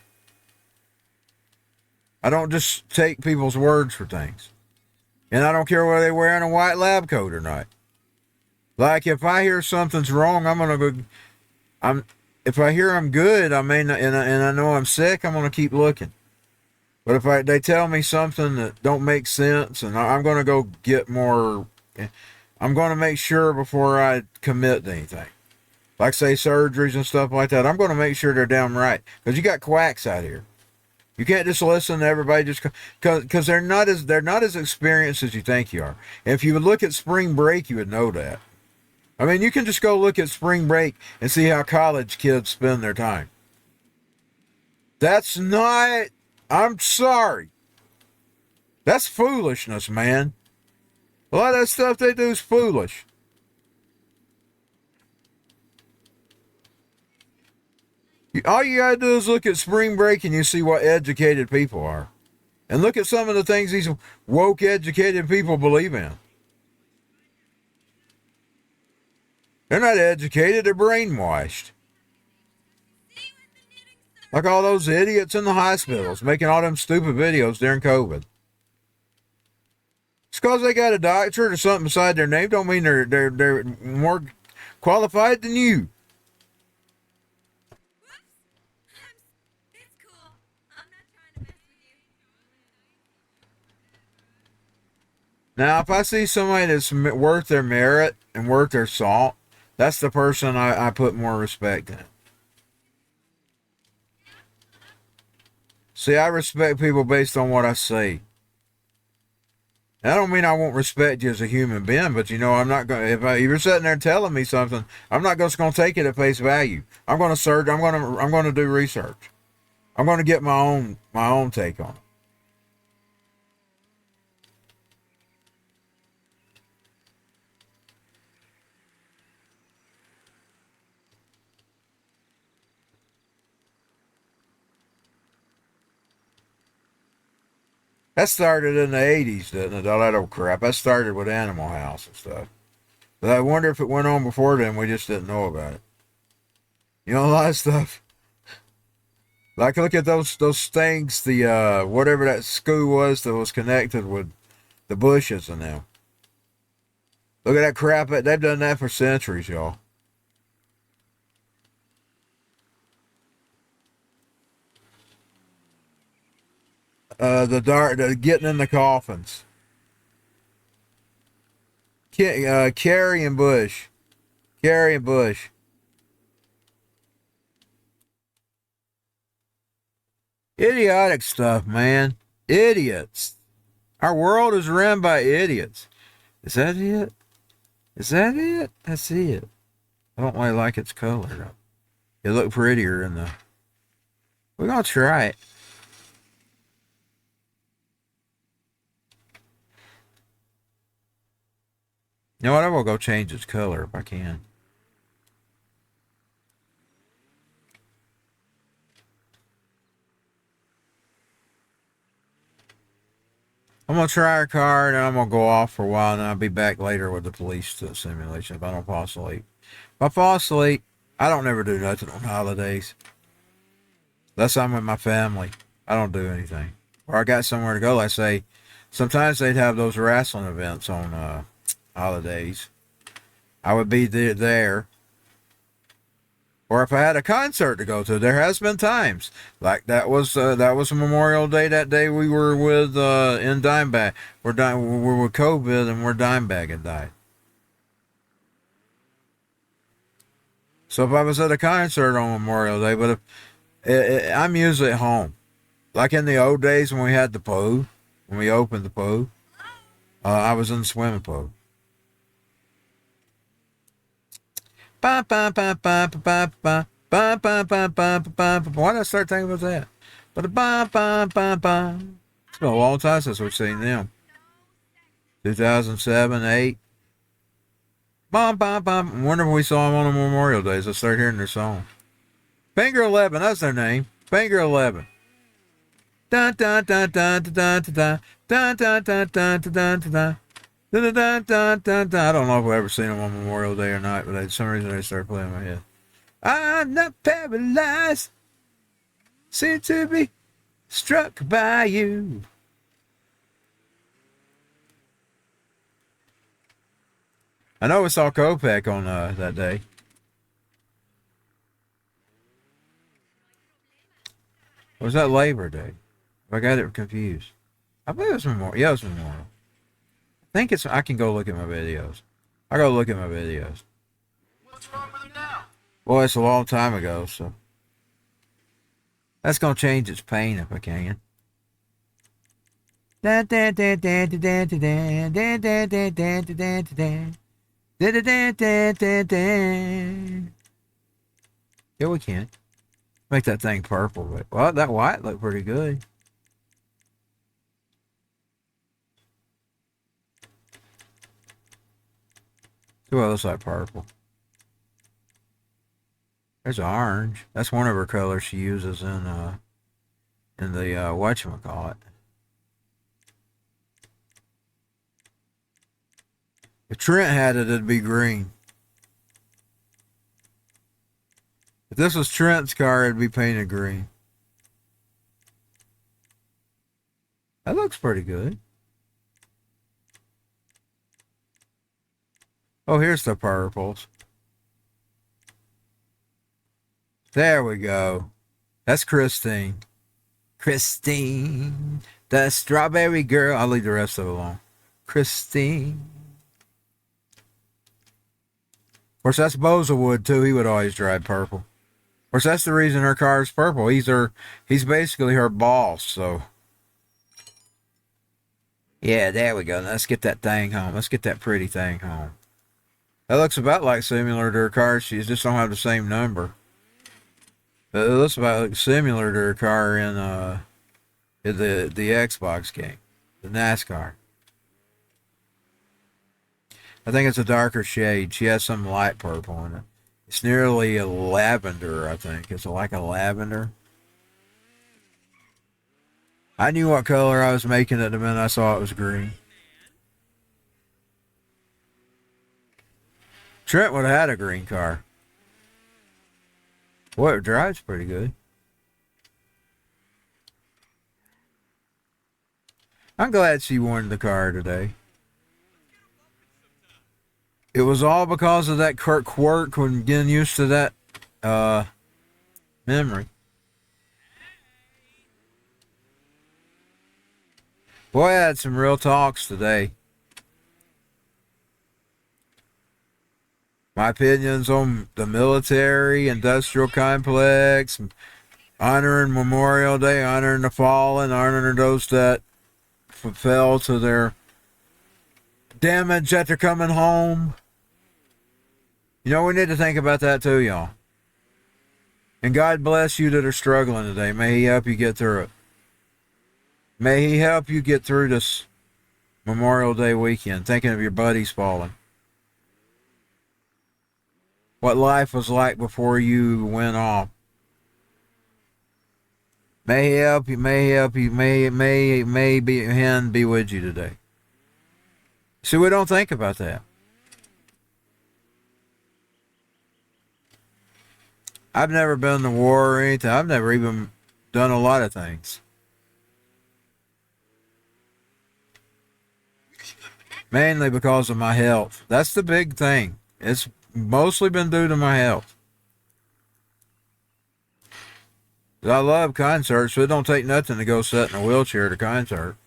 I don't just take people's words for things, and I don't care whether they're wearing a white lab coat or not. Like if I hear something's wrong, I'm gonna go. If I hear I'm good, I may not, and I know I'm sick, I'm gonna keep looking. But if they tell me something that don't make sense, and I'm gonna go get more. I'm gonna make sure before I commit to anything. Like say surgeries and stuff like that. I'm gonna make sure they're damn right because you got quacks out here. You can't just listen to everybody just because they're not as experienced as you think you are. And if you would look at spring break, you would know that. I mean, you can just go look at spring break and see how college kids spend their time. That's not, I'm sorry. That's foolishness, man. A lot of that stuff they do is foolish. All you gotta do is look at spring break and you see what educated people are. And look at some of the things these woke educated people believe in. They're not educated, they're brainwashed. Like all those idiots in the hospitals making all them stupid videos during COVID. Just because they got a doctorate or something beside their name don't mean they're more qualified than you. Now, if I see somebody that's worth their merit and worth their salt, that's the person I put more respect in. See, I respect people based on what I see. I don't mean I won't respect you as a human being, but I'm not going. If you're sitting there telling me something, I'm not just going to take it at face value. I'm going to search. I'm going to do research. I'm going to get my own take on it. That started in the 80s, didn't it? All that old crap. That started with Animal House and stuff. But I wonder if it went on before then. We just didn't know about it. A lot of stuff. Like, look at those things, the, whatever that school was that was connected with the Bushes and them. Look at that crap. They've done that for centuries, y'all. The getting in the coffins. Carrie and Bush. Carrie and Bush. Idiotic stuff, man. Idiots. Our world is run by idiots. Is that it? Is that it? That's it. I don't really like its color, though. It looked prettier in the... We're going to try it. You know what? I will go change its color if I can. I'm going to try our car, and then I'm going to go off for a while, and then I'll be back later with the police simulation if I don't fall asleep. If I fall asleep, I don't never do nothing on holidays. Unless I'm with my family. I don't do anything. Or I got somewhere to go. Like say, sometimes they'd have those wrestling events on holidays. I would be there. Or if I had a concert to go to, there has been times like that was Memorial Day. That day we were with in Dimebag. We're with COVID and we're Dimebag had died. So if I was at a concert on Memorial Day, but if I'm usually at home, like in the old days when we had the pool, when we opened the pool, I was in the swimming pool. Why did I start thinking about that? been a long time since we've seen them. 2007, 8. Bum, bum, bum. I wonder if we saw them on the Memorial Days. Let's start hearing their song. Finger 11, that's their name. Finger 11. Dun dun dun dun dun dun dun dun dun dun dun dun dun. Dun, dun, dun, dun, dun. I don't know if I've ever seen them on Memorial Day or not, but for some reason they started playing in my head. I'm not paralyzed, seem to be struck by you. I know we saw Kopech on that day. Or was that Labor Day? I got it confused. I believe it was Memorial. Yeah, it was Memorial. I think it's. I can go look at my videos. I go look at my videos. What's wrong with it now? Well, it's a long time ago, so that's gonna change its pain if I can. Yeah, we can make that thing purple. But well, that white looked pretty good. Well, it looks like purple. There's orange. That's one of her colors she uses in the whatchamacallit. If Trent had it, it'd be green. If this was Trent's car, it'd be painted green. That looks pretty good. Oh, here's the purples. There we go. That's Christine. Christine, the strawberry girl. I'll leave the rest of it alone. Christine. Of course, that's Bozawood, too. He would always drive purple. Of course, that's the reason her car is purple. He's basically her boss, so. Yeah, there we go. Let's get that thing home. Let's get that pretty thing home. That looks about like similar to her car. She just don't have the same number. It looks about like similar to her car in the Xbox game, the NASCAR. I think it's a darker shade. She has some light purple in it. It's nearly a lavender, I think. It's like a lavender. I knew what color I was making it the minute I saw it was green. Trent would have had a green car. Boy, it drives pretty good. I'm glad she won the car today. It was all because of that quirk when getting used to that memory. Boy, I had some real talks today. My opinions on the military, industrial complex, honoring Memorial Day, honoring the fallen, honoring those that fell to their damage that they're coming home. You know, we need to think about that too, y'all. And God bless you that are struggling today. May He help you get through it. May He help you get through this Memorial Day weekend, thinking of your buddies falling. What life was like before you went off. May He help you, may He help you, may Him be with you today. See, we don't think about that. I've never been in the war or anything. I've never even done a lot of things. Mainly because of my health. That's the big thing. It's mostly been due to my health. I love concerts, so it don't take nothing to go sit in a wheelchair at a concert.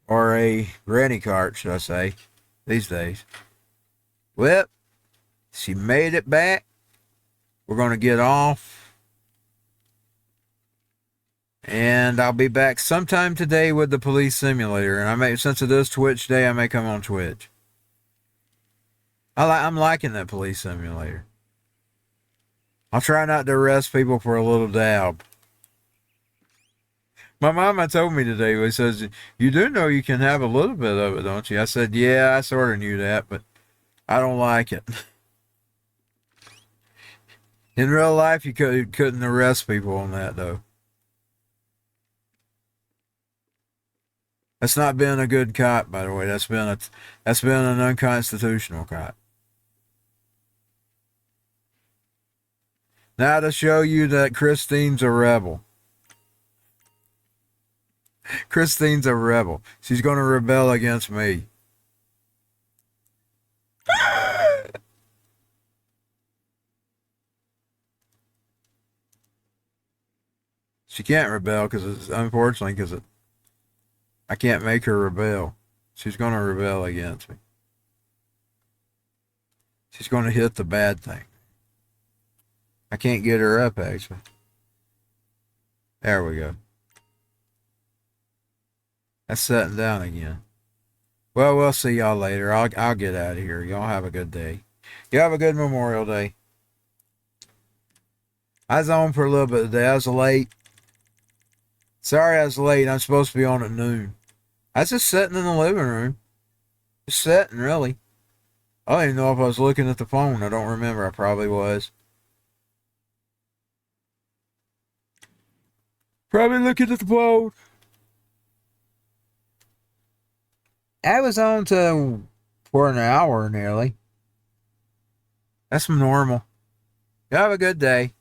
Or a granny cart, should I say, these days. Well, she made it back. We're going to get off. And I'll be back sometime today with the police simulator. And since it is Twitch Day, I may come on Twitch. I'm liking that police simulator. I'll try not to arrest people for a little dab. My mama told me today, he says, you do know you can have a little bit of it, don't you? I said, yeah, I sort of knew that, but I don't like it. In real life, you couldn't arrest people on that, though. That's not been a good cop, by the way. That's been an unconstitutional cop. Now to show you that Christine's a rebel. Christine's a rebel. She's going to rebel against me. She can't rebel because I can't make her rebel. She's going to rebel against me. She's going to hit the bad thing. I can't get her up, actually. There we go. That's sitting down again. Well, we'll see y'all later. I'll get out of here. Y'all have a good day. You have a good Memorial Day. I was on for a little bit today. I was late. Sorry I was late. I'm supposed to be on at noon. I was just sitting in the living room. Just sitting, really. I don't even know if I was looking at the phone. I don't remember. I probably was. Probably looking at the phone. I was on for an hour nearly. That's normal. You have a good day.